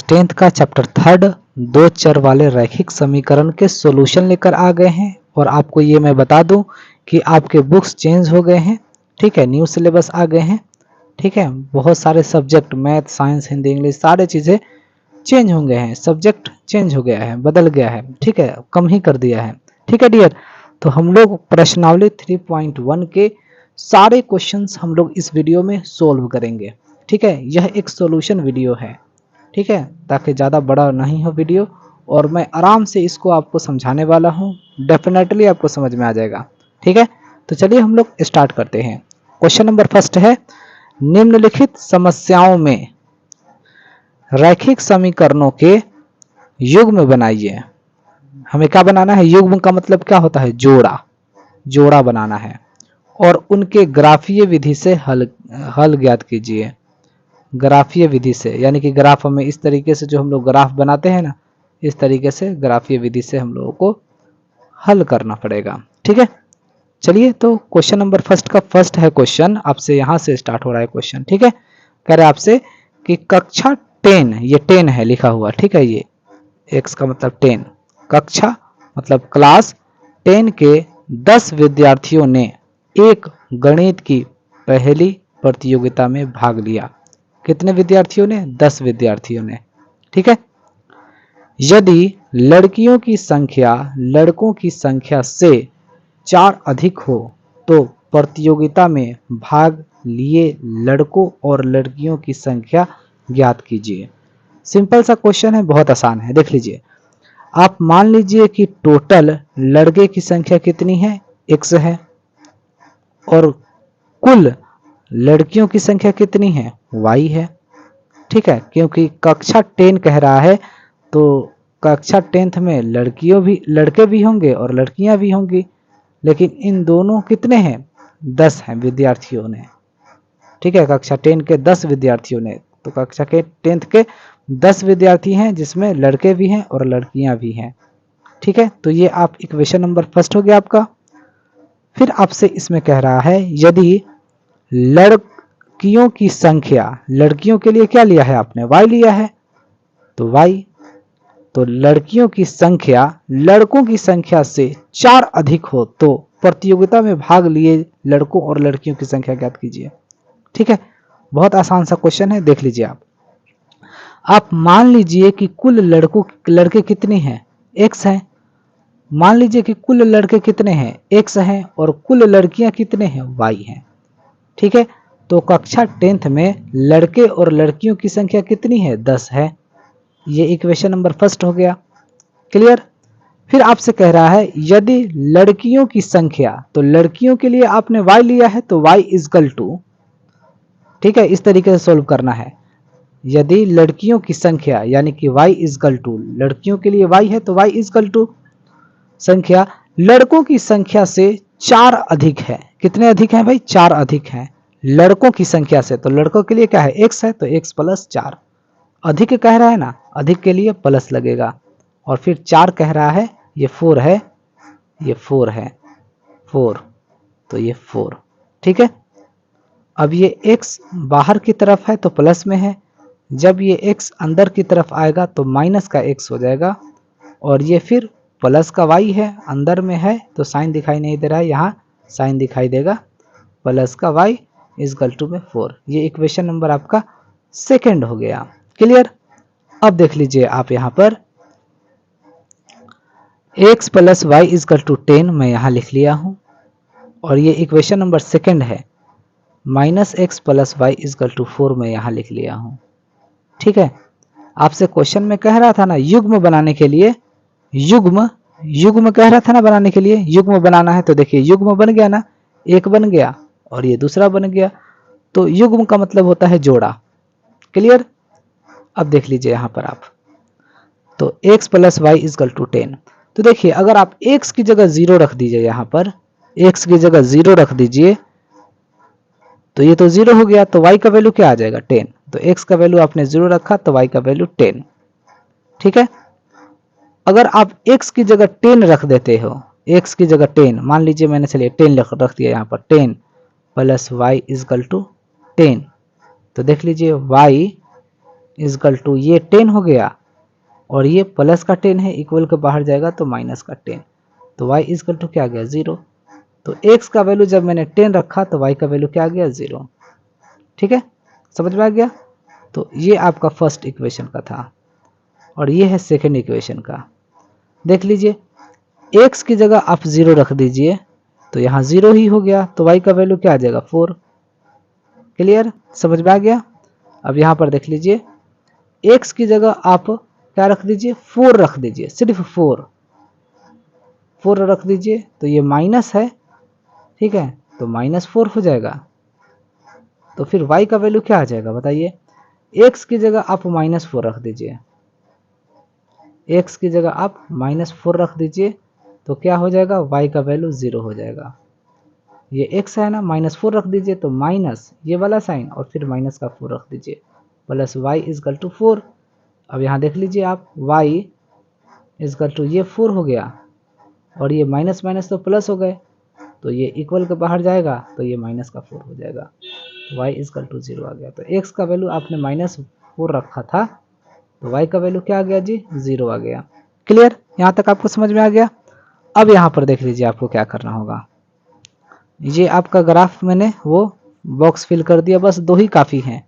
Tenth का chapter 3 दो चर वाले रैखिक समीकरण के सॉल्यूशन लेकर आ गए हैं। और आपको ये मैं बता दूं कि आपके बुक्स चेंज हो गए हैं, ठीक है, न्यू सिलेबस आ गए हैं, ठीक है। बहुत सारे subject math, science, Hindi, English सारे चीज़ें चेंज हो गए हैं, सब्जेक्ट चेंज हो गया है, बदल गया है, ठीक है, कम ही कर दिया है, ठीक है डियर। तो हम लोग प्रश्नावली 3.1 के सारे क्वेश्चंस हम लोग इस वीडियो में सोल्व करेंगे, ठीक है। यह एक सॉल्यूशन वीडियो है, ठीक है, ताकि ज़्यादा बड़ा नहीं हो वीडियो, और मैं आराम से इसको आपको समझाने वाला हूँ, डेफिनेटली आपको समझ में आ जाएगा, ठीक है। तो चलिए हम लोग स्टार्ट करते हैं। क्वेश्चन नंबर फर्स्ट है, निम्नलिखित समस्याओं में रैखिक समीकरणों के युग्म बनाइए। हमें क्या बनाना है? युग्म का मतलब क्या होता है? जोड़ा, जोड़ा बनाना है, और उनके ग्राफीय विधि से हल ज्ञात कीजिए। ग्राफीय विधि से यानी कि ग्राफ हमें इस तरीके से, जो हम लोग ग्राफ बनाते हैं ना, इस तरीके से ग्राफीय विधि से हम लोगों को हल करना पड़ेगा, ठीक है। चलिए, तो क्वेश्चन नंबर फर्स्ट का फर्स्ट है क्वेश्चन, आपसे यहाँ से स्टार्ट हो रहा है क्वेश्चन, ठीक है। कह रहे आपसे कि कक्षा 10, ये 10 है लिखा हुआ, ठीक है, ये x का मतलब 10, कक्षा मतलब क्लास 10 के 10 विद्यार्थियों ने एक गणित की पहली प्रतियोगिता में भाग लिया। कितने विद्यार्थियों ने? 10 विद्यार्थियों ने, ठीक है। यदि लड़कियों की संख्या लड़कों की संख्या से 4 अधिक हो तो प्रतियोगिता में भाग लिए लड़कों और लड़कियों की संख्या ज्ञात कीजिए। सिंपल सा क्वेश्चन है, बहुत आसान है, देख लीजिए। आप मान लीजिए कि टोटल लड़के की संख्या कितनी है? x है, और कुल लड़कियों की संख्या कितनी है? y है, ठीक है। क्योंकि कक्षा 10 कह रहा है, तो कक्षा 10th में लड़के भी होंगे और लड़कियां भी होंगी, लेकिन इन दोनों कितने हैं? 10 हैं विद्यार्थियों ने, ठीक है। कक्षा 10 के 10 विद्यार्थियों ने, तो कक्षा के 10th के 10 विद्यार्थी हैं, जिसमें लड़के भी हैं और लड़कियां भी हैं, ठीक है। तो ये आप इक्वेशन नंबर फर्स्ट हो गया आपका। फिर आपसे इसमें कह रहा है, यदि लड़कियों की संख्या, लड़कियों के लिए क्या लिया है आपने? y लिया है, तो y, तो लड़कियों की संख्या लड़कों की संख्या से 4 अधिक हो तो प्रतियोगिता में भाग लिए लड़कों और लड़कियों की संख्या ज्ञात कीजिए, ठीक है। बहुत आसान सा क्वेश्चन है, देख लीजिए आप मान लीजिए कि कुल लड़के कितने हैं? x है। मान लीजिए कि कुल लड़के कितने हैं? x हैं, और कुल लड़कियां कितने हैं? y हैं, ठीक है। तो कक्षा 10th में लड़के और लड़कियों की संख्या कितनी है? 10 है। ये इक्वेशन नंबर फर्स्ट हो गया, क्लियर। फिर आपसे कह रहा है, यदि लड़कियों की संख्या, तो लड़कियों के लिए आपने y लिया है, तो y इजकल टू, ठीक है, इस तरीके से सोल्व करना है। यदि लड़कियों की संख्या यानी कि y इजकल टू, लड़कियों के लिए y है तो y इजकल टू संख्या लड़कों की संख्या से 4 अधिक है। कितने अधिक हैं भाई? 4 अधिक हैं लड़कों की संख्या से। तो लड़कों के लिए क्या है? x है, तो x प्लस 4, अधिक कह रहा है ना, अधिक के लिए प्लस लगेगा, और फिर 4 कह रहा है, ये 4 है, ये 4 है, 4, तो ये 4, ठीक है। अब ये x बाहर की तरफ है तो प्लस में है, जब ये x अंदर की तरफ आएगा तो माइनस का x हो जाएगा, और ये फिर प्लस का y है, अंदर में है तो साइन दिखाई नहीं दे रहा है, यहाँ साइन दिखाई देगा, प्लस का y इजकल टू में 4। ये इक्वेशन नंबर आपका सेकंड हो गया, क्लियर। अब देख लीजिए आप यहाँ पर x plus y equal to 10 मैं यहाँ लिख लिया हूँ, और ये इक्वेशन नंबर सेकंड है, minus x plus y equal to 4 मैं यहाँ लिख लिया हूँ, ठीक है। आपसे क्वेश्चन में कह रहा था ना युग्म बनाने के लिए, युग्म कह रहा था ना बनाने के लिए, युग्म बनाना है, तो देखिए युग्म बन गया ना, एक बन गया और ये दूसरा बन गया, तो युग्म का मतलब होता है जोड़ा, क्लियर। अब देख लीजिए यहाँ पर आप, तो x plus y equal to 10, तो देखिए अगर आप x की जगह 0 रख दीजिए, यहाँ पर x की जगह 0 रख दीजिए, तो ये तो 0 हो गया, तो y का वैल्यू क्या आ जाएगा? 10, तो x का वैल्यू आपने 0 रखा तो y का वैल्यू 10, ठीक है। अगर आप x की जगह 10 रख देते हो, x की जगह 10, मान लीजिए मैंने चलिए 10 रख दिया यहाँ पर, 10 प्लस वाई इजकल टू 10, तो देख लीजिए y इजकल टू ये 10 हो गया और ये प्लस का 10 है, इक्वल के बाहर जाएगा तो माइनस का 10, तो y इजकल टू क्या आ गया 0। तो x का वैल्यू जब मैंने 10 रखा तो y का वैल्यू क्या आ गया 0। ठीक है, समझ में आ गया। तो ये आपका फर्स्ट इक्वेशन का था और ये है सेकेंड इक्वेशन का। देख लीजिए, x की जगह आप 0 रख दीजिए तो यहाँ 0 ही हो गया, तो y का वैल्यू क्या आ जाएगा 4। क्लियर, समझ में आ गया। अब यहाँ पर देख लीजिए, x की जगह आप क्या रख दीजिए 4 रख दीजिए, सिर्फ 4 रख दीजिए, तो ये माइनस है, ठीक है, तो -4 हो जाएगा। तो फिर y का वैल्यू क्या आ जाएगा बताइए। x की जगह आप -4 रख दीजिए, x की जगह आप -4 रख दीजिए, तो क्या हो जाएगा y का वैल्यू 0 हो जाएगा। ये x है ना, -4 रख दीजिए तो माइनस ये वाला साइन और फिर माइनस का 4 रख दीजिए, प्लस y इजकल टू 4। अब यहाँ देख लीजिए आप, y इजकल टू ये 4 हो गया और ये माइनस माइनस तो प्लस हो गए, तो ये इक्वल के बाहर जाएगा तो ये माइनस का 4 हो जाएगा, तो y इजकल टू 0 आ गया। तो x का वैल्यू आपने -4 रखा था तो y का वैल्यू क्या आ गया जी 0 आ गया। क्लियर, यहाँ तक आपको समझ में आ गया। अब यहाँ पर देख लीजिए आपको क्या करना होगा। ये आपका ग्राफ मैंने वो बॉक्स फिल कर दिया, बस 2 ही काफ़ी हैं,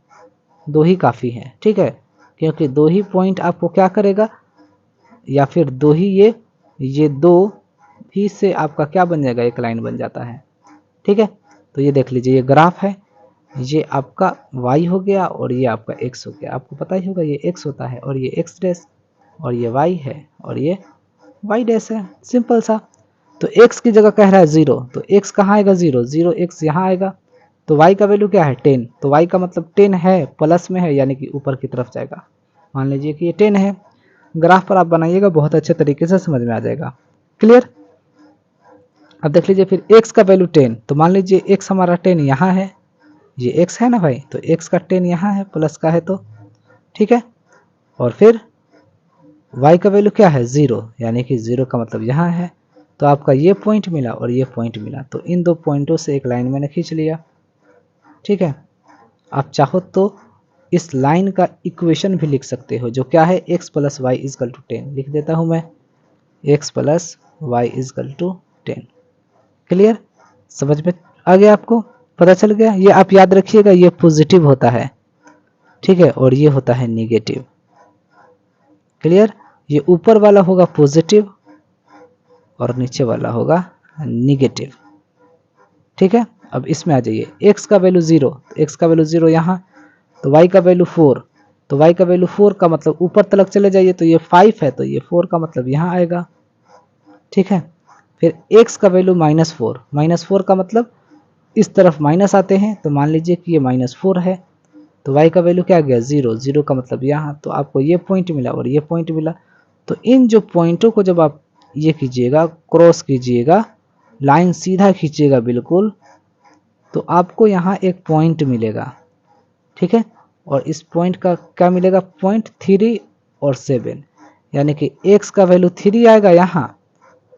2 ही काफ़ी हैं, ठीक है, क्योंकि 2 ही पॉइंट आपको क्या करेगा, या फिर 2 ही ये 2 ही से आपका क्या बन जाएगा, एक लाइन बन जाता है। ठीक है, तो ये देख लीजिए, ये ग्राफ है, ये आपका y हो गया और ये आपका x हो गया। आपको पता ही होगा ये x होता है और ये x डैश और ये y है और ये y डैश है, सिंपल सा। तो x की जगह कह रहा है 0, तो x कहाँ आएगा 0, 0 x यहाँ आएगा, तो y का वैल्यू क्या है 10, तो y का मतलब 10 है, प्लस में है, यानी कि ऊपर की तरफ जाएगा। मान लीजिए कि ये 10 है, ग्राफ पर आप बनाइएगा, बहुत अच्छे तरीके से समझ में आ जाएगा। क्लियर। अब देख लीजिए फिर x का वैल्यू 10, तो मान लीजिए x हमारा 10 यहाँ है, ये x है ना भाई, तो x का 10 यहाँ है, प्लस का है, तो ठीक है। और फिर y का वैल्यू क्या है 0, यानी कि 0 का मतलब यहाँ है, तो आपका ये पॉइंट मिला और ये पॉइंट मिला, तो इन 2 पॉइंटों से एक लाइन मैंने खींच लिया। ठीक है, आप चाहो तो इस लाइन का इक्वेशन भी लिख सकते हो, जो क्या है x plus y equal to 10, लिख देता हूँ मैं, x plus y equal to 10। Clear, समझ में आ गया, आपको पता चल गया। ये आप याद रखिएगा, ये पॉजिटिव होता है, ठीक है, और ये होता है निगेटिव। क्लियर, ये ऊपर वाला होगा पॉजिटिव और नीचे वाला होगा निगेटिव। ठीक है, अब इसमें आ जाइए, x का वैल्यू 0, तो x का वैल्यू 0 यहाँ, तो y का वैल्यू 4, तो y का वैल्यू 4 का मतलब ऊपर तक चले जाइए, तो ये 5 है, तो ये 4 का मतलब यहाँ आएगा। ठीक है, फिर x का वैल्यू -4, -4 का मतलब इस तरफ माइनस आते हैं, तो मान लीजिए कि ये -4 है, तो y का वैल्यू क्या आ गया 0, 0 का मतलब यहाँ, तो आपको ये पॉइंट मिला और ये पॉइंट मिला। तो इन जो पॉइंटों को जब आप ये कीजिएगा, क्रॉस कीजिएगा, लाइन सीधा खींचिएगा बिल्कुल, तो आपको यहाँ एक पॉइंट मिलेगा। ठीक है, और इस पॉइंट का क्या मिलेगा, पॉइंट 3 और 7, यानी कि x का वैल्यू 3 आएगा यहाँ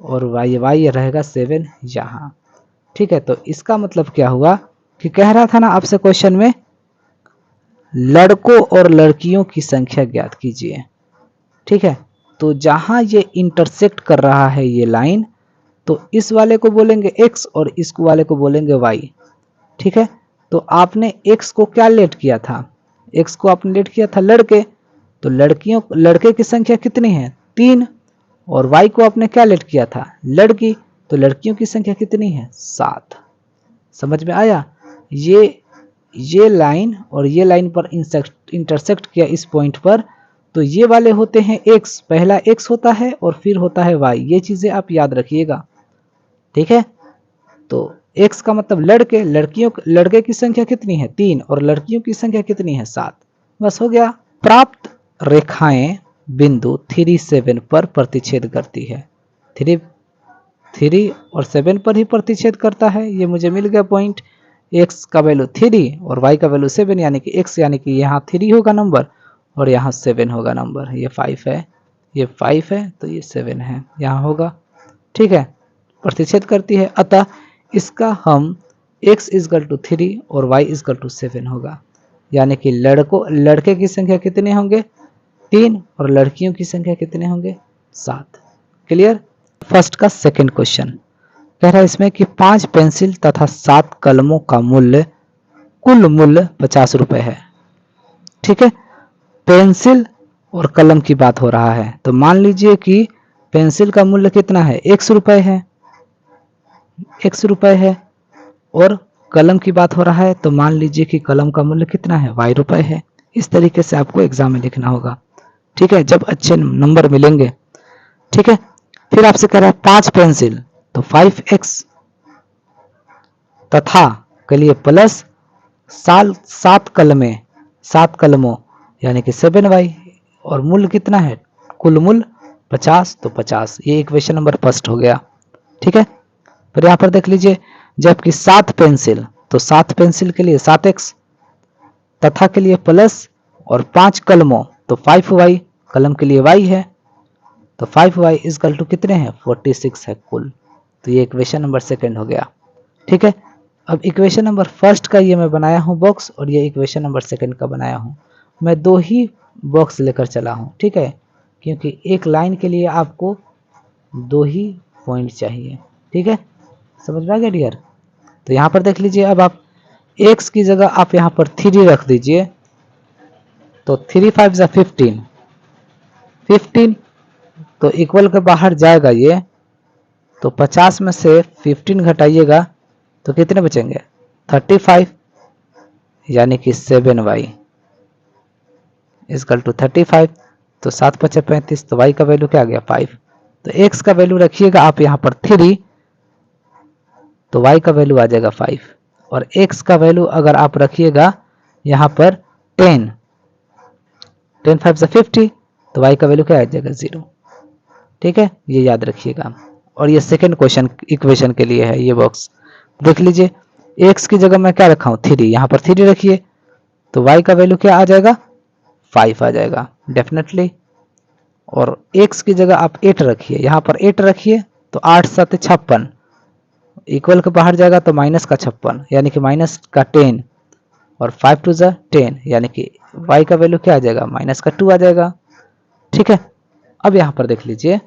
और y रहेगा 7 यहाँ। ठीक है, तो इसका मतलब क्या हुआ कि कह रहा था ना आपसे क्वेश्चन में, लड़कों और लड़कियों की संख्या ज्ञात कीजिए। ठीक है, तो जहां ये इंटरसेक्ट कर रहा है ये लाइन, तो इस वाले को बोलेंगे x और इस वाले को बोलेंगे y। ठीक है, तो आपने x को क्या लेट किया था, x को आपने लेट किया था लड़के, तो लड़के की संख्या कितनी है 3, और y को आपने क्या लेट किया था लड़की, तो लड़कियों की संख्या कितनी है 7। समझ में आया। ये लाइन और ये लाइन पर इंटरसेक्ट किया इस पॉइंट पर, तो ये वाले होते हैं x, पहला x होता है और फिर होता है y, ये चीजें आप याद रखिएगा। ठीक है, तो x का मतलब लड़के की संख्या कितनी है 3 और लड़कियों की संख्या कितनी है 7, बस हो गया। प्राप्त रेखाएं बिंदु 3, 7 पर प्रतिच्छेद करती है। 3 और 7 पर ही प्रतिच्छेद करता है, ये मुझे मिल गया पॉइंट। x का वैल्यू 3 और y का वैल्यू 7, यानी कि x यानी कि यहाँ 3 होगा नंबर और यहाँ 7 होगा नंबर, ये 5 है, ये 5 है, तो ये 7 है, यहाँ होगा। ठीक है, प्रतिच्छेद करती है, अतः इसका हम x इजकल टू 3 और y इजकल टू 7 होगा। यानी कि लड़के की संख्या कितने होंगे 3 और लड़कियों की संख्या कितने होंगे 7। क्लियर। फर्स्ट का सेकंड क्वेश्चन कह रहा है इसमें कि 5 पेंसिल तथा 7 कलमों का मूल्य कुल मूल्य 50 रुपए है। ठीक है, पेंसिल और कलम की बात हो रहा है तो मान लीजिए कि पेंसिल का मूल्य कितना है 100 रुपए है, 100 रुपए है, और कलम की बात हो रहा है तो मान लीजिए कि कलम का मूल्य कितना है y रुपए है। इस तरीके से आपको एग्जाम में लिखना होगा। ठीक है, जब अच्छे नंबर मिलेंगे। ठीक है, फिर आपसे कह रहा है 5 पेंसिल तो 5x तथा के लिए प्लस 7 कलमें 7 कलमों यानी कि 7y और मूल्य कितना है कुल मूल्य 50 तो 50। ये इक्वेशन नंबर फर्स्ट हो गया। ठीक है, फिर यहाँ पर देख लीजिए जबकि 7 पेंसिल तो 7 पेंसिल के लिए 7x तथा के लिए प्लस और 5 कलमों तो 5y कलम के लिए y है तो 5y इजकल टू कितने हैं 46 है कुल। तो ये इक्वेशन नंबर सेकंड हो गया। ठीक है, अब इक्वेशन नंबर फर्स्ट का ये मैं बनाया हूँ बॉक्स और ये इक्वेशन नंबर सेकंड का बनाया हूँ। मैं 2 ही बॉक्स लेकर चला हूँ। ठीक है, क्योंकि एक लाइन के लिए आपको 2 ही पॉइंट चाहिए। ठीक है, समझ में आ गया डियर। तो यहाँ पर देख लीजिए अब आप x की जगह आप यहाँ पर 3 रख दीजिए तो 3 5 जा 15 तो इक्वल के बाहर जाएगा ये तो 50 में से 15 घटाइएगा तो कितने बचेंगे 35 यानी कि 7y इजकल टू 35 तो 7 × 5 = 35 तो y का वैल्यू क्या आ गया 5। तो x का वैल्यू रखिएगा आप यहाँ पर 3 तो y का वैल्यू आ जाएगा 5 और x का वैल्यू अगर आप रखिएगा यहाँ पर 10 5 × 50 तो y का वैल्यू क्या आ जाएगा 0। ठीक है, ये याद रखिएगा। और ये सेकंड क्वेश्चन इक्वेशन के लिए है ये बॉक्स। देख लीजिए x की जगह मैं क्या रखा हूँ 3, यहाँ पर 3 रखिए तो y का वैल्यू क्या आ जाएगा 5 आ जाएगा डेफिनेटली। और x की जगह आप 8 रखिए, यहाँ पर 8 रखिए तो 8 × 7 = 56 इक्वल के बाहर जाएगा तो माइनस का 56 यानी कि माइनस का 10 और 5 × 2 = 10 यानी कि y का वैल्यू क्या आ जाएगा माइनस का 2 आ जाएगा। ठीक है, अब यहाँ पर देख लीजिए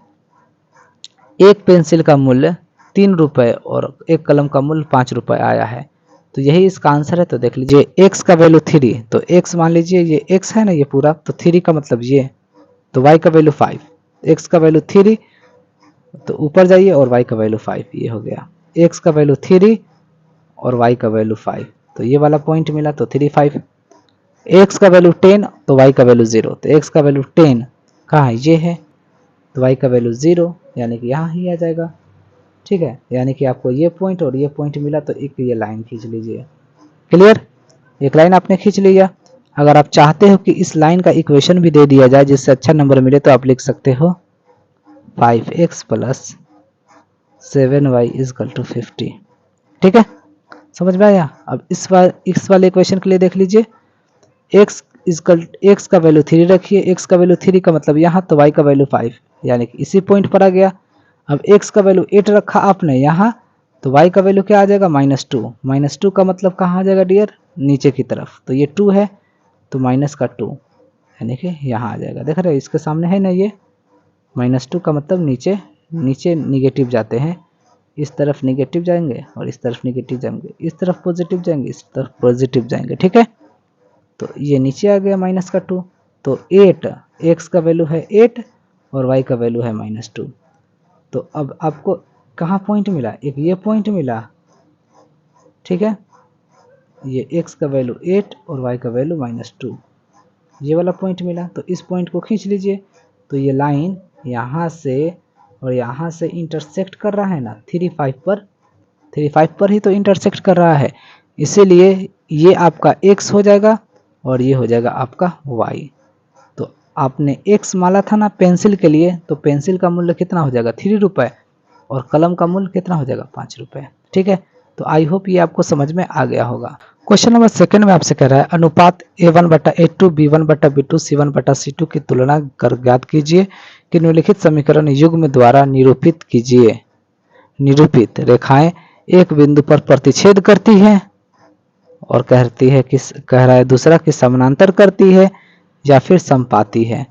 एक पेंसिल का मूल्य 3 रुपए और एक कलम का मूल्य 5 रुपए आया है तो यही इसका आंसर है। तो देख लीजिए x का वैल्यू 3 तो x मान लीजिए ये x है ना ये पूरा तो 3 का मतलब ये तो y का वैल्यू 5, x का वैल्यू 3 तो ऊपर जाइए और y का वैल्यू 5 ये हो गया। x का वैल्यू 3 और y का वैल्यू 5 तो ये वाला पॉइंट मिला तो 3 5। x का वैल्यू 10 तो y का वैल्यू 0 तो x का वैल्यू 10 कहाँ है ये है तो y का वैल्यू 0 यानी कि यहाँ ही आ जाएगा। ठीक है, यानी कि आपको ये पॉइंट और ये पॉइंट मिला तो एक ये लाइन खींच लीजिए। क्लियर, एक लाइन आपने खींच लिया। अगर आप चाहते हो कि इस लाइन का इक्वेशन भी दे दिया जाए जिससे अच्छा नंबर मिले तो आप लिख सकते हो 5x + 7y = 50। ठीक है, समझ में आया। अब इस वाले इक्वेशन के लिए देख लीजिए x का वैल्यू 3 रखिए, x का वैल्यू 3 का मतलब यहाँ तो y का वैल्यू 5 यानी कि इसी पॉइंट पर आ गया। अब x का वैल्यू 8 रखा आपने यहाँ तो y का वैल्यू क्या आ जाएगा -2। -2 का मतलब कहाँ आ जाएगा डियर नीचे की तरफ तो ये 2 है तो माइनस का 2 यानी कि यहाँ आ जाएगा। देख रहे हैं इसके सामने है ना ये -2 का मतलब नीचे निगेटिव जाते हैं, इस तरफ निगेटिव जाएंगे और इस तरफ निगेटिव जाएंगे, इस तरफ पॉजिटिव जाएंगे इस तरफ पॉजिटिव जाएंगे। ठीक है, तो ये नीचे आ गया -2 तो 8 x का वैल्यू है 8 और y का वैल्यू है -2। तो अब आपको कहाँ पॉइंट मिला एक ये पॉइंट मिला। ठीक है, ये x का वैल्यू 8 और y का वैल्यू -2 ये वाला पॉइंट मिला तो इस पॉइंट को खींच लीजिए तो ये लाइन यहाँ से और यहाँ से इंटरसेक्ट कर रहा है ना 3 5 पर ही तो इंटरसेक्ट कर रहा है, इसीलिए ये आपका x हो जाएगा और ये हो जाएगा आपका y। तो आपने x माला था ना पेंसिल के लिए तो पेंसिल का मूल्य कितना हो जाएगा 3 रुपए और कलम का मूल्य कितना हो जाएगा 5 रुपए। ठीक है, तो आई होप ये आपको समझ में आ गया होगा। क्वेश्चन नंबर सेकंड में आपसे कह रहा है अनुपात a1/a2 b1/b2 c1/c2 की तुलना कर ज्ञात कीजिए कि निम्नलिखित समीकरण युग्म द्वारा निरूपित कीजिए। निरूपित रेखाएं एक बिंदु पर प्रतिच्छेद करती हैं और कहती है कि कह रहा है दूसरा कि समानांतर करती है या फिर संपाती है।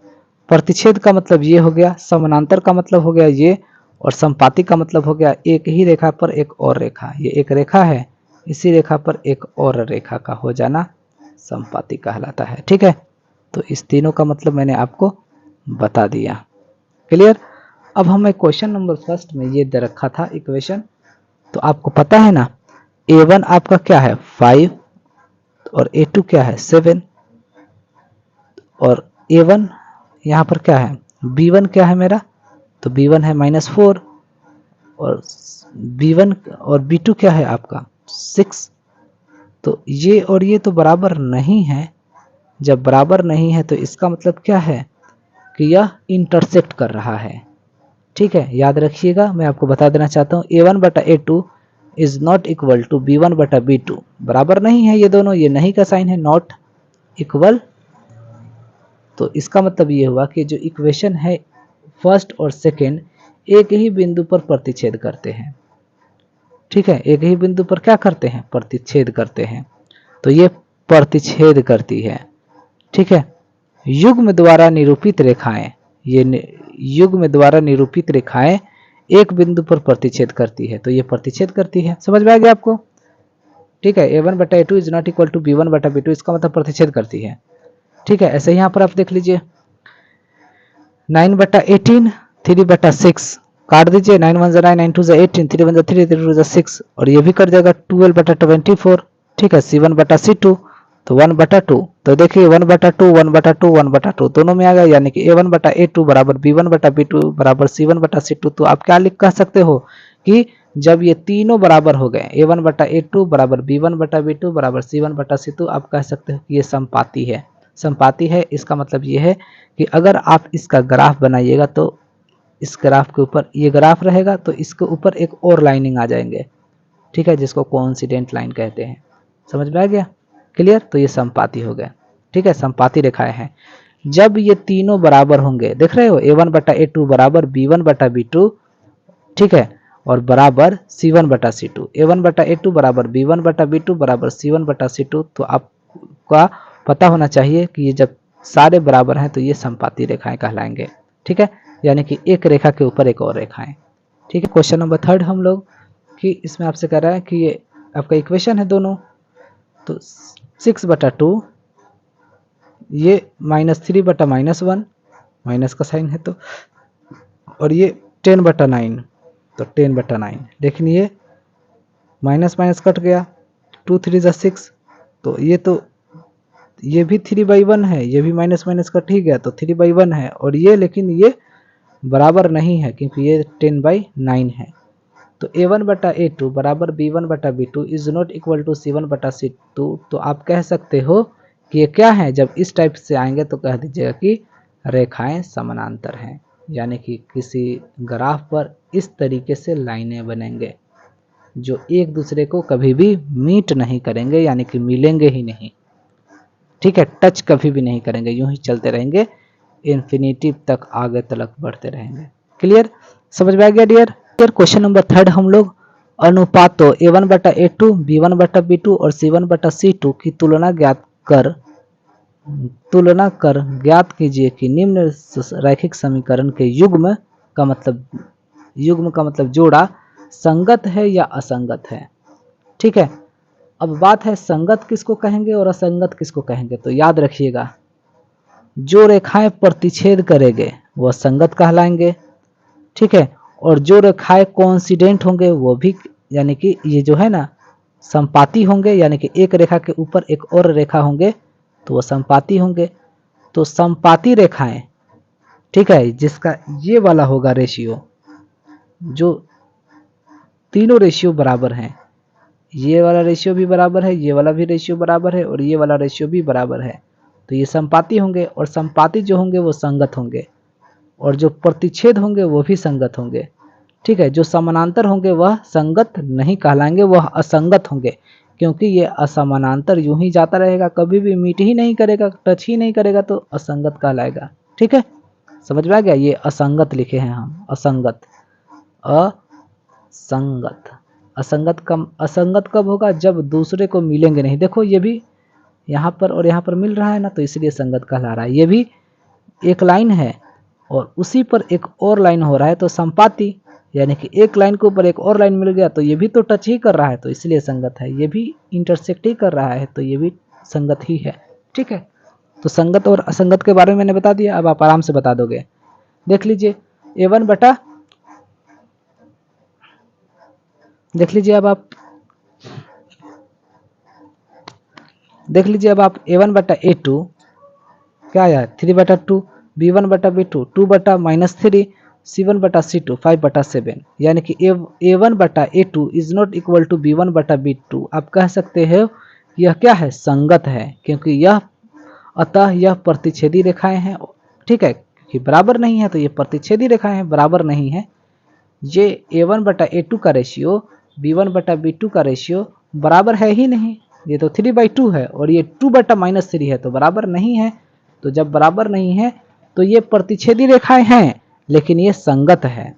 प्रतिच्छेद का मतलब ये हो गया, समानांतर का मतलब हो गया ये, और संपाती का मतलब हो गया एक ही रेखा पर एक और रेखा। ये एक रेखा है, इसी रेखा पर एक और रेखा का हो जाना संपाती कहलाता है। ठीक है, तो इस तीनों का मतलब मैंने आपको बता दिया। क्लियर। अब हमें क्वेश्चन नंबर फर्स्ट में ये दे रखा था इक्वेशन, तो आपको पता है ना A1 आपका क्या है 5 और A2 क्या है 7, और A1 यहाँ पर क्या है, B1 क्या है मेरा, तो B1 है -4, और B1 और B2 क्या है आपका 6। तो ये और ये तो बराबर नहीं है। जब बराबर नहीं है तो इसका मतलब क्या है कि यह इंटरसेक्ट कर रहा है। ठीक है, याद रखिएगा, मैं आपको बता देना चाहता हूँ A1 बटा A2 is not equal to B1 बटा B2। बराबर नहीं है ये दोनों, ये नहीं का साइन है, नॉट इक्वल। तो इसका मतलब ये हुआ कि जो इक्वेशन है फर्स्ट और सेकेंड एक ही बिंदु पर प्रतिच्छेद करते हैं। ठीक है, एक ही बिंदु पर क्या करते हैं, प्रतिच्छेद करते हैं। तो ये प्रतिच्छेद करती है। ठीक है, युग्म द्वारा निरूपित रेखाएं, ये युग्म द्वारा निरूपित रेखाएं एक बिंदु पर प्रतिच्छेद करती है, तो ये प्रतिच्छेद करती है। समझ में आ गया आपको। ठीक है, A1 बटा A2 is not equal to B1 बटा B2, इसका मतलब प्रतिच्छेद करती है। ठीक है, ऐसे ही यहाँ पर आप देख लीजिए 9 बटा 18 3 बटा 6 काट दीजिए, 9 1 9 9 2 18 3 1 3 3 2 6, और ये भी कट जाएगा 12 बटा 24। ठीक है, C1 बटा C2 तो 1 बटा 2। तो देखिए 1 बटा 2 1 बटा 2 1 बटा 2 दोनों में आ गया, यानी कि A1 बटा A2 बराबर B1 बटा B2 बराबर C1 बटा C2। तो आप क्या लिख कह सकते हो कि जब ये तीनों बराबर हो गए A1 बटा A2 बराबर B1 बटा B2 बराबर C1 बटा C2, आप कह सकते हो कि ये संपाती है। संपाती है, इसका मतलब ये है कि अगर आप इसका ग्राफ बनाइएगा तो इस ग्राफ के ऊपर ये ग्राफ रहेगा, तो इसके ऊपर एक और लाइनिंग आ जाएंगे। ठीक है, जिसको कोइंसिडेंट लाइन कहते हैं। समझ में आ गया। क्लियर। तो ये संपाती हो गया। ठीक है, संपाती रेखाएं हैं। जब ये तीनों बराबर होंगे, देख रहे हो A1 बटा A2 बराबर B1 बटा B2, ठीक है, और बराबर C1 बटा C2। A1 बटा A2 बराबर B1 बटा B2 बराबर C1 बटा C2। तो आपका पता होना चाहिए कि ये जब सारे बराबर हैं तो ये संपाती रेखाएं कहलाएंगे। ठीक है, यानी कि एक रेखा के ऊपर एक और रेखाएं। ठीक है, क्वेश्चन नंबर थर्ड हम लोग कि इसमें आपसे कह रहा है कि ये आपका इक्वेशन है दोनों, तो 6 बटा 2 ये -3 बटा -1, माइनस का साइन है तो, और ये 10 बटा 9 तो 10 बटा 9। लेकिन ये माइनस माइनस कट गया, 2 3 जा 6, तो ये भी 3/1 है, ये भी माइनस माइनस कट ही गया तो 3/1 है, और ये लेकिन ये बराबर नहीं है क्योंकि ये 10/9 है। तो A1 बटा A2 बराबर B1 बटा B2 is not equal to C1 बटा C2। तो आप कह सकते हो कि ये क्या है, जब इस टाइप से आएंगे तो कह दीजिएगा कि रेखाएं समानांतर हैं, यानी कि किसी ग्राफ पर इस तरीके से लाइनें बनेंगे जो एक दूसरे को कभी भी मीट नहीं करेंगे, यानी कि मिलेंगे ही नहीं। ठीक है, टच कभी भी नहीं करेंगे, यूं ही चलते रहेंगे इन्फिनिटी तक, आगे तक बढ़ते रहेंगे। क्लियर। समझ में आ गया डियर। क्वेश्चन नंबर थर्ड हम लोग अनुपातों A1 बटा A2 B1 बटा B2 और C1 बटा C2 की तुलना कर ज्ञात कीजिए कि निम्न रैखिक समीकरण के युग्म का मतलब जोड़ा संगत है या असंगत है। ठीक है, अब बात है संगत किसको कहेंगे और असंगत किसको कहेंगे। तो याद रखिएगा, जो रेखाएं प्रतिच्छेद करेंगे वह संगत कहलाएंगे। ठीक है, और जो रेखाएं कोइंसिडेंट होंगे वो भी, यानी कि ये जो है ना संपाती होंगे, यानी कि एक रेखा के ऊपर एक और रेखा होंगे तो वो संपाती होंगे। तो संपाती रेखाएं, ठीक है, जिसका ये वाला होगा रेशियो, जो तीनों रेशियो बराबर हैं, ये वाला रेशियो भी बराबर है, ये वाला भी रेशियो बराबर है, और ये वाला रेशियो भी बराबर है, तो ये संपाती होंगे। और संपाती जो होंगे वो संगत होंगे, और जो प्रतिच्छेद होंगे वो भी संगत होंगे। ठीक है, जो समानांतर होंगे वह संगत नहीं कहलाएंगे, वह असंगत होंगे, क्योंकि ये असमानांतर यूं ही जाता रहेगा, कभी भी मीट ही नहीं करेगा, टच ही नहीं करेगा, तो असंगत कहलाएगा। ठीक है, समझ में आ गया। ये असंगत लिखे हैं हम, असंगत, असंगत। असंगत कब होगा? जब दूसरे को मिलेंगे नहीं। देखो ये भी यहाँ पर और यहाँ पर मिल रहा है ना, तो इसलिए संगत कहला रहा है। ये भी एक लाइन है और उसी पर एक और लाइन हो रहा है, तो संपाती, यानी कि एक लाइन के ऊपर एक और लाइन मिल गया तो ये भी तो टच ही कर रहा है, तो इसलिए संगत है। ये भी इंटरसेक्ट ही कर रहा है, तो ये भी संगत ही है। ठीक है, तो संगत और असंगत के बारे में मैंने बता दिया, अब आप आराम से बता दोगे। देख लीजिए A1 बटा, देख लीजिए अब आप देख लीजिए अब आप A1 बटा A2 क्या आया? 3 बटा 2, B1 बटा B2 2 बटा -3, C1 बटा C2 5 बटा 7, यानी कि A1 बटा A2 is not equal to B1 बटा B2। आप कह सकते हो यह क्या है? संगत है, क्योंकि यह अतः यह प्रतिच्छेदी रेखाएं हैं। ठीक है, क्योंकि बराबर नहीं है तो ये प्रतिच्छेदी रेखाएं हैं, बराबर नहीं है। ये A1 बटा A2 का रेशियो B1 बटा B2 का रेशियो बराबर है ही नहीं। ये तो 3/2 है और ये 2 बटा -3 है, तो बराबर नहीं है। तो जब बराबर नहीं है तो ये प्रतिच्छेदी रेखाएं हैं, लेकिन ये संगत है।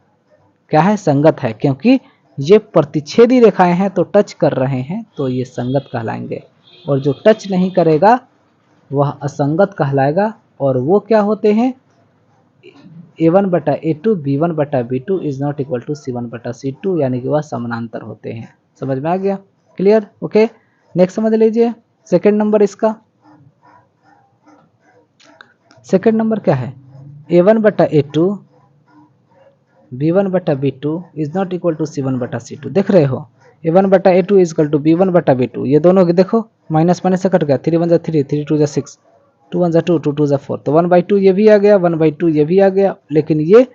क्या है? संगत है, क्योंकि ये प्रतिच्छेदी रेखाएं हैं तो टच कर रहे हैं, तो ये संगत कहलाएंगे। और जो टच नहीं करेगा वह असंगत कहलाएगा। और वो क्या होते हैं? A1 बटा A2 B1 बटा B2 is not equal to C1 बटा C2, यानी कि वह समानांतर होते हैं। समझ में आ गया? क्लियर? ओके, नेक्स्ट समझ लीजिए सेकंड नंबर इसका। सेकंड नंबर क्या है? A1 बटा A2 B1 बटा B2 is not equal to C1 बटा C2। देख रहे हो, A1 बटा A2 is equal to B1 बटा B2। ये दोनों देखो माइनस माइनस से कट गया, 3 1 3 3 2 6, 2 1 2 2 2 4, तो 1/2 ये भी आ गया, 1/2 ये भी आ गया, लेकिन ये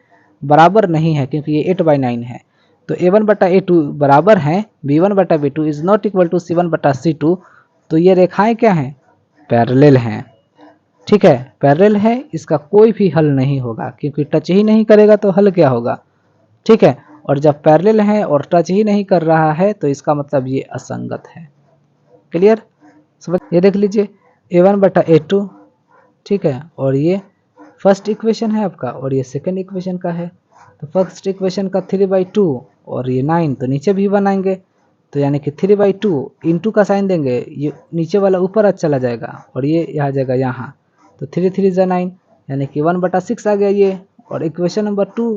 बराबर नहीं है क्योंकि ये 8/9 है। तो A1 बटा A2 बराबर है B1 बटा B2 is not equal to C1 बटा C2। तो ये रेखाएं क्या हैं? पैरेलल हैं। ठीक है, पैरेलल है, इसका कोई भी हल नहीं होगा, क्योंकि टच ही नहीं करेगा तो हल क्या होगा? ठीक है, और जब पैरेलल है और टच ही नहीं कर रहा है तो इसका मतलब ये असंगत है। क्लियर? समझ? ये देख लीजिए A1 बटा A2, ठीक है, और ये फर्स्ट इक्वेशन है आपका और ये सेकंड इक्वेशन का है। तो फर्स्ट इक्वेशन का 3/2 और ये 9, तो नीचे भी बनाएंगे, तो यानी कि 3/2 इंटू का साइन देंगे, ये नीचे वाला ऊपर चला जाएगा और ये आ जाएगा यहाँ, तो 3 3 जा 9, यानी कि 1/6 आ गया ये। और इक्वेशन नंबर 2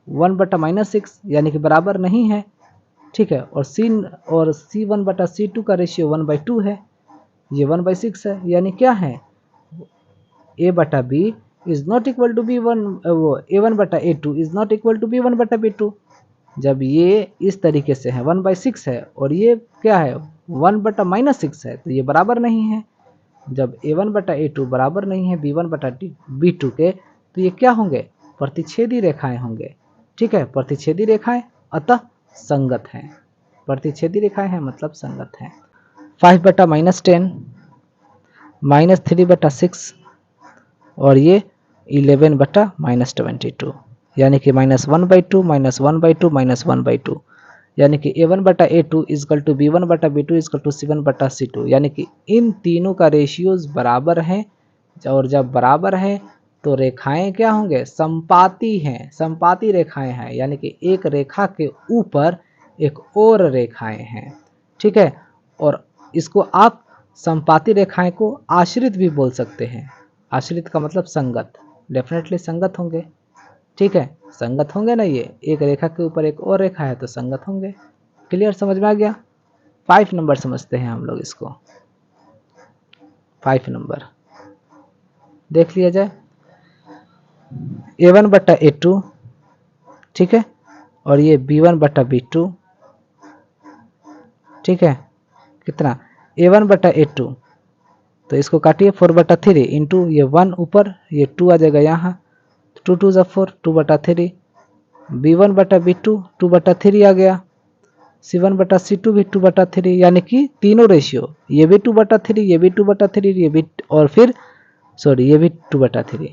1 बटा -6, यानी कि बराबर नहीं है। ठीक है, और C1 बटा C2 का रेशियो 1/2 है, ये 1/6 है, यानी क्या है? A बटा B is not equal to B1, वो A1 बटा A2 is not equal to B1 बटा B2। जब ये इस तरीके से है 1/6 है और ये क्या है? 1 बटा -6 है, तो ये बराबर नहीं है। जब A1 बटा A2 बराबर नहीं है B1 बटा B2 के, तो ये क्या होंगे? प्रतिच्छेदी रेखाएं होंगे। ठीक है, प्रतिच्छेदी रेखाएं अतः संगत हैं। प्रतिच्छेदी रेखाएं हैं मतलब संगत हैं। 5 बटा -10 -3 बटा 6 और ये 11 बटा -22, यानी कि -1/2 -1/2 -1/2, यानी कि A1 बटा A2 इजकल टू B1 बटा B2 इजकल टू C1 बटा C2, यानी कि इन तीनों का रेशियोज बराबर है। और जब बराबर है तो रेखाएं क्या होंगे? संपाती हैं, संपाती रेखाएं हैं, यानी कि एक रेखा के ऊपर एक और रेखाएं हैं। ठीक है, और इसको आप संपाती रेखाएं को आश्रित भी बोल सकते हैं। आश्रित का मतलब संगत, डेफिनेटली संगत होंगे। ठीक है, संगत होंगे ना, ये एक रेखा के ऊपर एक और रेखा है तो संगत होंगे। क्लियर? समझ में आ गया? 5 नंबर समझते हैं हम लोग इसको। 5 नंबर देख लिया जाए, A1 बटा A2, ठीक है, और ये B1 बटा B2, ठीक है, कितना? A1 बटा A2, तो इसको काटिए 4/3 इंटू ये 1 ऊपर, ये 2 आ जाएगा यहाँ, 2 2 4, 2/3, B1 बटा B2 2/3 आ गया, C1 बटा C2 भी 2/3, यानी कि तीनों रेशियो, ये भी 2/3, ये भी 2/3, ये भी, और फिर सॉरी ये भी 2/3,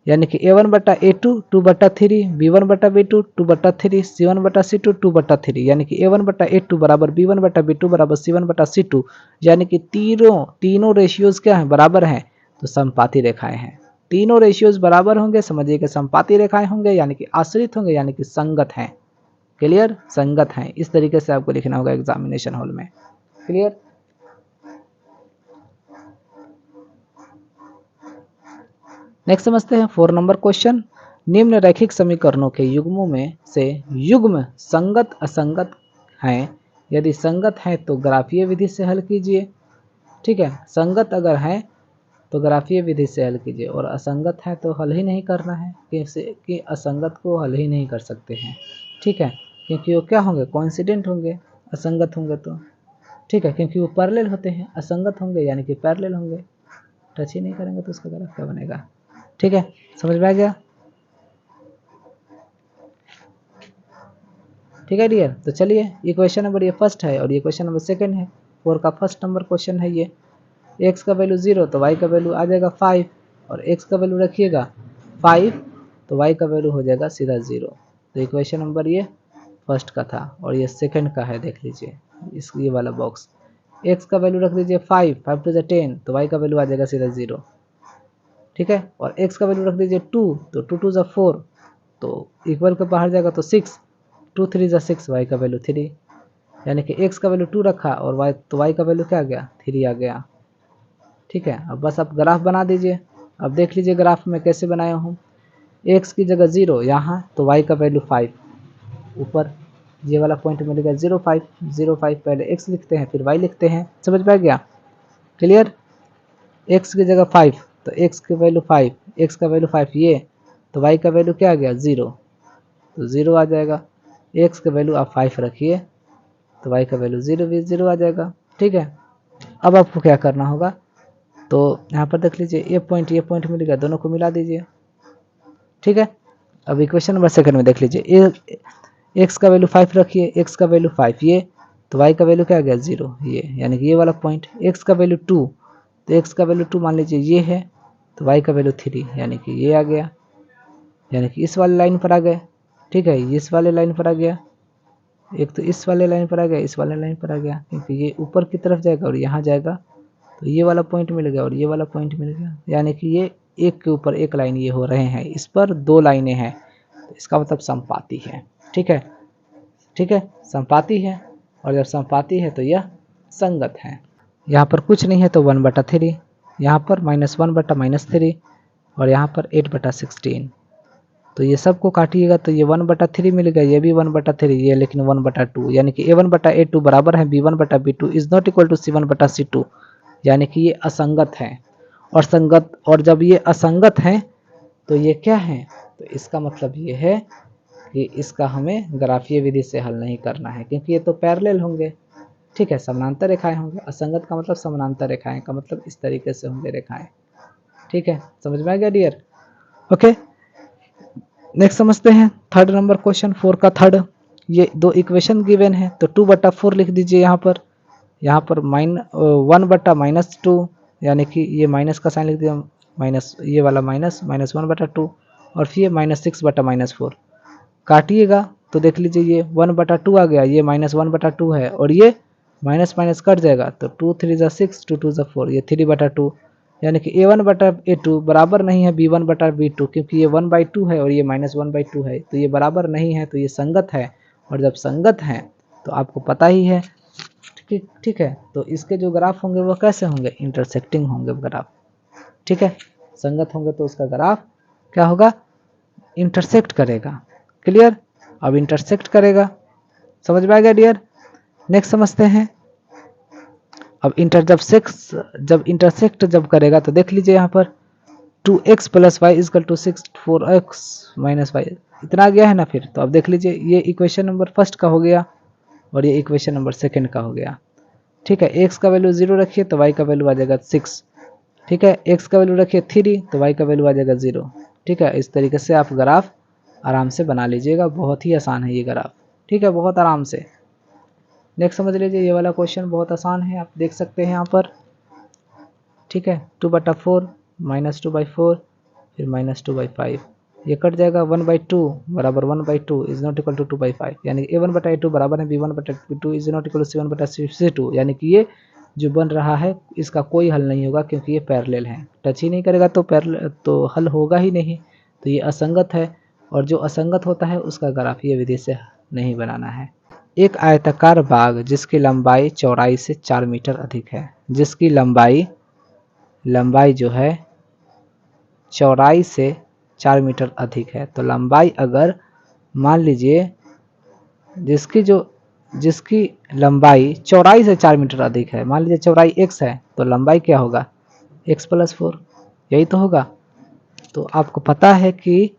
यानी कि A1 बटा A2 2/3, B1 बटा B2 2/3, C1 बटा C2 2/3, यानी कि A1 बटा A2 बराबर B1 बटा B2 बराबर C1 बटा C2, यानी कि तीनों रेशियोज क्या हैं? बराबर हैं, तो संपाती रेखाएं हैं। तीनों रेशियोज बराबर होंगे, समझिए कि संपाती रेखाएं होंगे, यानी कि आश्रित होंगे, यानी कि संगत हैं। क्लियर, संगत हैं। इस तरीके से आपको लिखना होगा एग्जामिनेशन हॉल में। क्लियर। नेक्स्ट समझते हैं 4 नंबर क्वेश्चन। निम्न रैखिक समीकरणों के युग्मों में से युग्म संगत असंगत हैं, यदि संगत हैं तो ग्राफीय विधि से हल कीजिए। ठीक है, संगत अगर हैं तो ग्राफीय विधि से हल कीजिए, और असंगत है तो हल ही नहीं करना है, कि असंगत को हल ही नहीं कर सकते हैं। ठीक है, क्योंकि वो क्या होंगे, कोइंसिडेंट होंगे असंगत होंगे तो। ठीक है, क्योंकि वो पैरेलल होते हैं, असंगत होंगे यानी कि पैरेलल होंगे, टच ही नहीं करेंगे तो उसका ग्राफ क्या बनेगा। ठीक है, समझ में आ गया। ठीक है डियर, तो चलिए ये क्वेश्चन नंबर ये फर्स्ट है और ये क्वेश्चन नंबर सेकंड है। 4 का फर्स्ट नंबर क्वेश्चन है ये। x का वैल्यू 0 तो y का वैल्यू आ जाएगा 5, और x का वैल्यू रखिएगा 5 तो y का वैल्यू हो जाएगा सीधा 0। तो ये क्वेश्चन नंबर ये फर्स्ट का था, और ये सेकंड का है, देख लीजिए इस ये वाला बॉक्स। x का वैल्यू रख दीजिए 5, 5 टू द 10 तो y का वैल्यू आ जाएगा सीधा 0। ठीक है, और x का वैल्यू रख दीजिए 2 तो 2 टू द 4 तो इक्वल के बाहर जाएगा तो 6, 2 3 ज़ा 6, y का वैल्यू 3, यानी कि x का वैल्यू 2 रखा और y तो y का वैल्यू क्या आ गया, 3 आ गया। ठीक है, अब बस आप ग्राफ बना दीजिए। अब देख लीजिए ग्राफ में कैसे बनाया हूँ। x की जगह 0 यहाँ तो y का वैल्यू 5, ऊपर ये वाला पॉइंट मिलेगा 0 5 0 5, पहले x लिखते हैं फिर y लिखते हैं। समझ में आ गया। क्लियर। x की जगह 5 तो x की वैल्यू 5, x का वैल्यू 5 ये, तो y का वैल्यू क्या आ गया 0, तो 0 आ जाएगा। x का वैल्यू आप 5 रखिए तो y का वैल्यू 0 भी 0 आ जाएगा। ठीक है, अब आपको क्या करना होगा, तो यहाँ पर देख लीजिए ये पॉइंट मिलेगा, दोनों को मिला दीजिए। ठीक है, अब इक्वेशन नंबर सेकंड में देख लीजिए, x का वैल्यू 5 रखिए, x का वैल्यू 5 ये, तो y का वैल्यू क्या आ गया 0 ये, यानी कि ये वाला पॉइंट। x का वैल्यू 2 तो x का वैल्यू 2 मान लीजिए ये है, तो y का वैल्यू 3 यानी कि ये आ गया, यानी कि इस वाले लाइन पर आ गए। ठीक है, इस वाले लाइन पर आ गया, एक तो इस वाले लाइन पर आ गया, इस वाले लाइन पर आ गया, क्योंकि ये ऊपर की तरफ जाएगा और यहाँ जाएगा तो ये वाला पॉइंट मिल गया और ये वाला पॉइंट मिल गया, यानी कि ये एक के ऊपर एक लाइन ये हो रहे हैं, इस पर 2 लाइनें हैं, तो इसका मतलब समपाती है। ठीक है, ठीक है, समपाती है, और जब समपाती है तो यह संगत है। यहाँ पर कुछ नहीं है तो 1/3, यहाँ पर -1/-3, और यहाँ पर 8/16, तो ये सबको काटिएगा तो ये 1/3 मिलेगा, ये भी 1/3, ये लेकिन 1/2, यानी कि A1/A2 बराबर है B1/B2 is not equal to C1/C2, यानी कि ये असंगत है। और संगत, और जब ये असंगत हैं तो ये क्या है, तो इसका मतलब ये है कि इसका हमें ग्राफीय विधि से हल नहीं करना है, क्योंकि ये तो पैरेलल होंगे। ठीक है, समानांतर रेखाएं होंगे। असंगत का मतलब समानांतर रेखाएं का मतलब इस तरीके से होंगे रेखाएं। ठीक है, समझ में आ गया डियर। ओके, नेक्स्ट समझते हैं थर्ड नंबर क्वेश्चन 4 का थर्ड। ये 2 इक्वेशन गिवन है तो 2/4 लिख दीजिए यहाँ पर 1/-2, यानी कि ये माइनस का साइन लिख दिया, माइनस ये वाला माइनस -1/2, और फिर -6/-4 काटिएगा तो देख लीजिए ये 1/2 आ गया, ये -1/2 है, और ये माइनस माइनस कट जाएगा तो 2 3 ज़ा 6, 2 2 ज़ा 4, ये 3/2, यानी कि A1/A2 बराबर नहीं है B1/B2, क्योंकि ये 1/2 है और ये -1/2 है, तो ये बराबर नहीं है, तो ये संगत है। और जब संगत है तो आपको पता ही है। ठीक है, तो इसके जो ग्राफ होंगे वो कैसे होंगे, इंटरसेक्टिंग होंगे ग्राफ। ठीक है, संगत होंगे तो उसका ग्राफ क्या होगा, इंटरसेक्ट करेगा। क्लियर, अब इंटरसेक्ट करेगा, समझ में आ गया डियर। नेक्स्ट समझते हैं। अब जब इंटरसेक्ट जब करेगा तो देख लीजिए यहाँ पर 2x + y = 6 4x - y इतना आ गया है ना। फिर तो अब देख लीजिए ये इक्वेशन नंबर फर्स्ट का हो गया और ये इक्वेशन नंबर सेकंड का हो गया। ठीक है, x का वैल्यू 0 रखिए तो y का वैल्यू आ जाएगा 6। ठीक है, x का वैल्यू रखिए 3 तो y का वैल्यू आ जाएगा 0। ठीक है, इस तरीके से आप ग्राफ आराम से बना लीजिएगा, बहुत ही आसान है ये ग्राफ। ठीक है, बहुत आराम से। नेक्स्ट समझ लीजिए, ये वाला क्वेश्चन बहुत आसान है, आप देख सकते हैं यहाँ पर। ठीक है, 2/4 -2/4 फिर -2/5, ये कट जाएगा, 1/2 बराबर 1/2 इज नॉट इक्वल टू 2/5, यानी A1/A2 बराबर है B1/B2 is not equal to C1/C2, यानी कि ये जो बन रहा है इसका कोई हल नहीं होगा, क्योंकि ये पैरेलल है, टच ही नहीं करेगा तो पैरेलल तो हल होगा ही नहीं, तो ये असंगत है, और जो असंगत होता है उसका ग्राफीय विधि से नहीं बनाना है। एक आयताकार बाग जिसकी लंबाई चौड़ाई से 4 मीटर अधिक है, जिसकी लंबाई जो है चौड़ाई से 4 मीटर अधिक है। तो लंबाई अगर मान लीजिए जिसकी लंबाई चौड़ाई से 4 मीटर अधिक है, मान लीजिए चौड़ाई x है तो लंबाई क्या होगा x प्लस 4, यही तो होगा। तो आपको पता है कि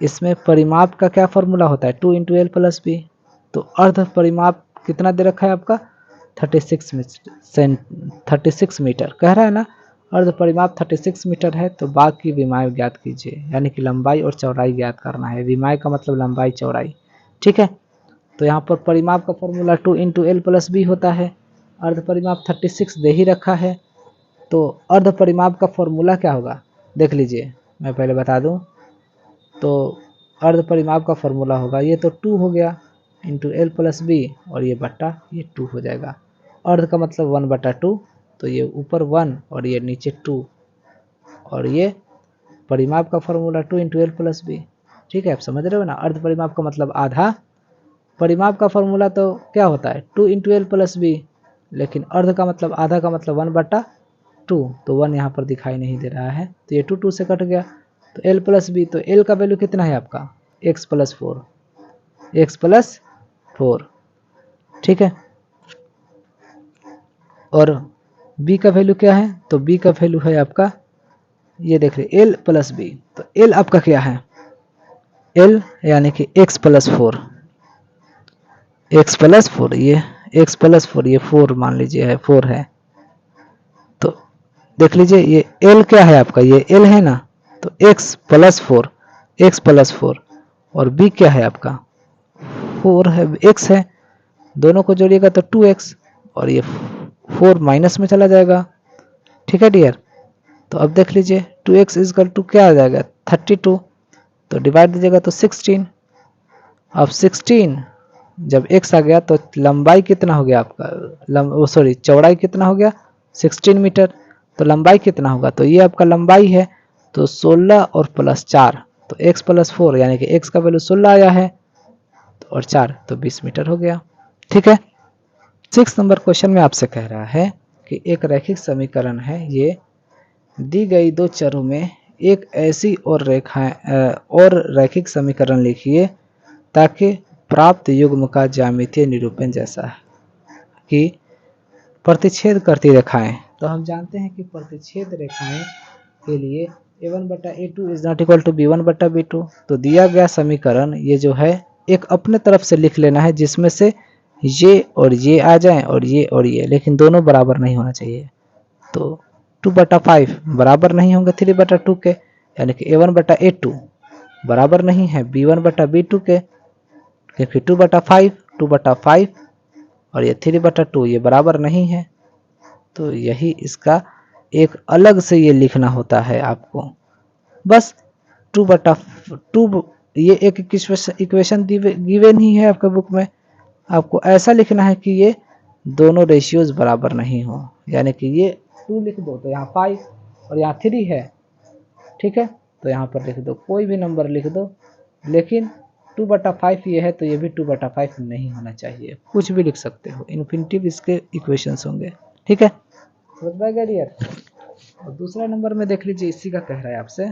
इसमें परिमाप का क्या फॉर्मूला होता है 2 इंटू एल प्लस बी। तो अर्ध परिमाप कितना दे रखा है आपका 36 मीटर कह रहा है ना। अर्ध परिमाप 36 मीटर है तो बाग की विमाएँ ज्ञात कीजिए, यानी कि लंबाई और चौड़ाई ज्ञात करना है। विमाएँ का मतलब लंबाई चौड़ाई, ठीक है। तो यहाँ पर परिमाप का formula 2 into L plus B होता है। अर्ध परिमाप 36 दे ही रखा है, तो अर्ध परिमाप का फॉर्मूला क्या होगा देख लीजिए, मैं पहले बता दूं। तो अर्ध परिमाप का फॉर्मूला होगा, ये तो 2 हो गया इंटू एल प्लस बी और ये बट्टा ये 2 हो जाएगा। अर्ध का मतलब 1/2, तो ये ऊपर 1 और ये नीचे 2, और ये परिमाप का formula 2 into L plus B. ठीक है, आप समझ रहे हो ना। अर्ध परिमाप का मतलब आधा, परिमाप का फॉर्मूला तो क्या होता है 2 इंटू एल प्लस बी, लेकिन अर्ध का मतलब आधा का मतलब 1/2, तो 1 यहाँ पर दिखाई नहीं दे रहा है तो ये 2 से कट गया। तो एल प्लस बी, तो एल का वैल्यू कितना है आपका x प्लस 4, ठीक है। और b का वैल्यू क्या है, तो b का वैल्यू है आपका ये देख रहे एल प्लस बी। तो एल आपका क्या है एल यानी कि x प्लस 4, ये x प्लस 4 ये 4 मान लीजिए है 4 है। तो देख लीजिए ये l क्या है आपका, ये l है ना, तो x प्लस 4 और b क्या है आपका 4 है, x है, दोनों को जोड़िएगा तो 2x और ये 4 माइनस में चला जाएगा, ठीक है डियर। तो अब देख लीजिए 2x इजकल टू क्या आ जाएगा 32, तो डिवाइड दीजिएगा तो 16। अब 16 जब x आ गया तो लंबाई कितना हो गया आपका, सॉरी चौड़ाई कितना हो गया 16 मीटर, तो लंबाई कितना होगा, तो ये आपका लंबाई है तो 16 और प्लस 4, तो x प्लस 4 यानी कि x का वैल्यू 16 आया है, तो और 4 तो 20 मीटर हो गया, ठीक है। 6 नंबर क्वेश्चन में आपसे कह रहा है कि एक रैखिक समीकरण है, ये दी गई दो चरों में एक ऐसी और रैखिक समीकरण लिखिए ताकि प्राप्त युग्म का ज्यामितीय निरूपण जैसा है कि प्रतिच्छेद करती रेखाएं। तो हम जानते हैं कि प्रतिच्छेद रेखाएं के लिए a1/a2 is not equal to b1/b2। तो दिया गया समीकरण ये जो है एक अपने तरफ से लिख लेना है जिसमें से ये और ये आ जाएं और ये, लेकिन दोनों बराबर नहीं होना चाहिए। तो 2/5 बराबर नहीं होंगे 3/2 के, यानी कि a1/a2 बराबर नहीं है b1/b2 के, क्योंकि 2/5 और ये 3/2 ये बराबर नहीं है। तो यही इसका एक अलग से ये लिखना होता है आपको, बस 2/2 ये एक इक्वेशन गिवन ही है आपके बुक में, आपको ऐसा लिखना है कि ये दोनों रेशियोज बराबर नहीं हो, यानी कि ये 2 लिख दो तो यहाँ 5 और यहाँ 3 है, ठीक है। तो यहाँ पर लिख दो कोई भी नंबर लिख दो, लेकिन 2/5 ये है तो ये भी 2/5 नहीं होना चाहिए, कुछ भी लिख सकते हो, इन्फिनिटिव इसके इक्वेशंस होंगे, ठीक है। समझ में गया डियर। और दूसरा नंबर में देख लीजिए, इसी का कह रहा है आपसे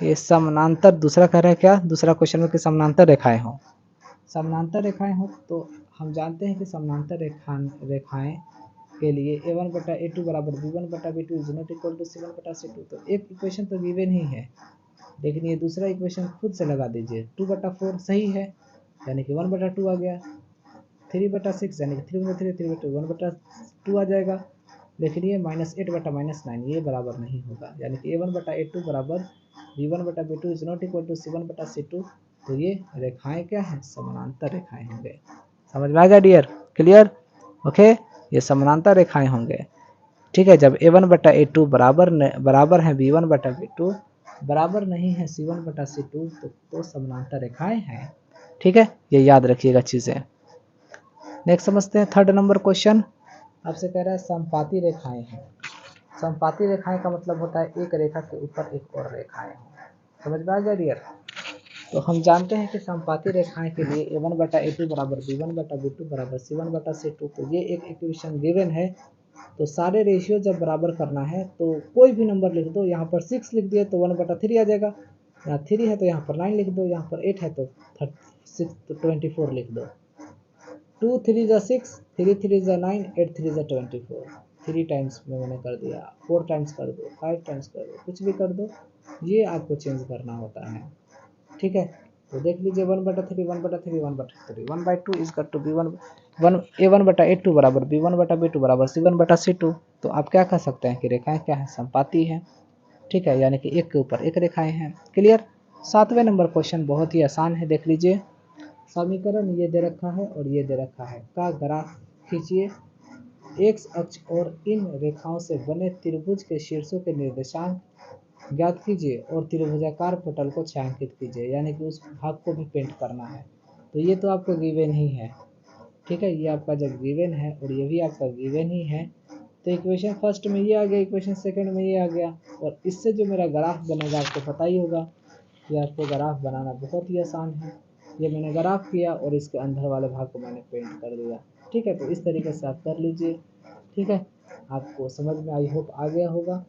ये समानांतर, दूसरा कह रहा है क्या, दूसरा क्वेश्चन में कि समानांतर रेखाएं हो, समानांतर रेखाएं हो। तो हम जानते हैं कि समानांतर रेखाएं के लिए a1/a2 बराबर b1/b2 is not equal to c1/c2। तो एक इक्वेशन तो गिवन ही है, लेकिन ये दूसरा इक्वेशन खुद से लगा दीजिए। 2/4 सही है यानी कि 1/2 आ गया, 3/6 यानी कि 3/3 1/2 आ जाएगा, लेकिन ये -8/-9 ये बराबर नहीं होगा, यानी कि a1/a2 बराबर b1/b2 is not equal to c1/c2। तो ये रेखाएं क्या है, समानांतर रेखाएं होंगे। समझ में आ गया डियर, क्लियर, ओके। ये समानांतर रेखाएं होंगे, ठीक है। जब a1/a2 बराबर है b1/b2 बराबर नहीं है c1/c2 तो समानांतर रेखाएं हैं, ठीक है। ये याद रखिएगा चीजें। नेक्स्ट समझते हैं 3rd नंबर क्वेश्चन। आपसे कह रहा है समपाती रेखाएं हैं। समपाती रेखाएं का मतलब होता है एक रेखा के ऊपर एक और रेखाएं हो। समझ में आ गया डियर। तो हम जानते हैं कि समपाती रेखाएं के लिए a1 बटा a2 बराबर b1 बटा b2 बराबर c1 बटा c2। तो ये एक इक्वेशन गिवन है। तो सारे रेशियो जब बराबर करना है तो कोई भी नंबर लिख दो। यहाँ पर 6 लिख दिए तो 1/3 आ जाएगा, यहाँ 3 है तो यहाँ पर 9 लिख दो, यहाँ पर 8 है तो 24 लिख दो। 2 3 जा 6, 3 3 जा 9, 8 3 जा 24। 3 टाइम्स में मैंने कर दिया, 4 टाइम्स कर दो, 5 टाइम्स कर दो, कुछ भी कर दो, ये आपको चेंज करना होता है। ठीक है, तो देख लीजिए 1/3 1/3 1/3 1/2 is equal to b1 a1 बटा a2 बराबर b1 बटा b2 बराबर c1 बटा c2। तो आप क्या कह सकते हैं कि रेखाएं क्या है, समपाती है। ठीक है, यानी कि एक के ऊपर एक रेखाएं हैं। क्लियर। 7वें नंबर क्वेश्चन बहुत ही आसान है, देख लीजिए। समीकरण ये दे रखा है और ये दे रखा है का ग्राफ खींचिए। एक्स अक्ष और इन रेखाओं से बने त्रिभुज के शीर्षों के निर्देशांक ज्ञात कीजिए और त्रिभुजाकार पटल को छायांकित कीजिए, यानी कि उस भाग को भी पेंट करना है। तो ये तो आपको गिवन ही है। ठीक है, ये आपका जब गिवन है और ये भी आपका गिवन ही है, तो इक्वेशन फर्स्ट में ये आ गया, इक्वेशन सेकंड में ये आ गया, और इससे जो मेरा ग्राफ बनेगा आपको पता ही होगा कि आपको ग्राफ बनाना बहुत ही आसान है। ये मैंने ग्राफ किया और इसके अंदर वाले भाग को मैंने पेंट कर दिया। ठीक है, तो इस तरीके से आप कर लीजिए। ठीक है, आपको समझ में आई होप आ गया होगा।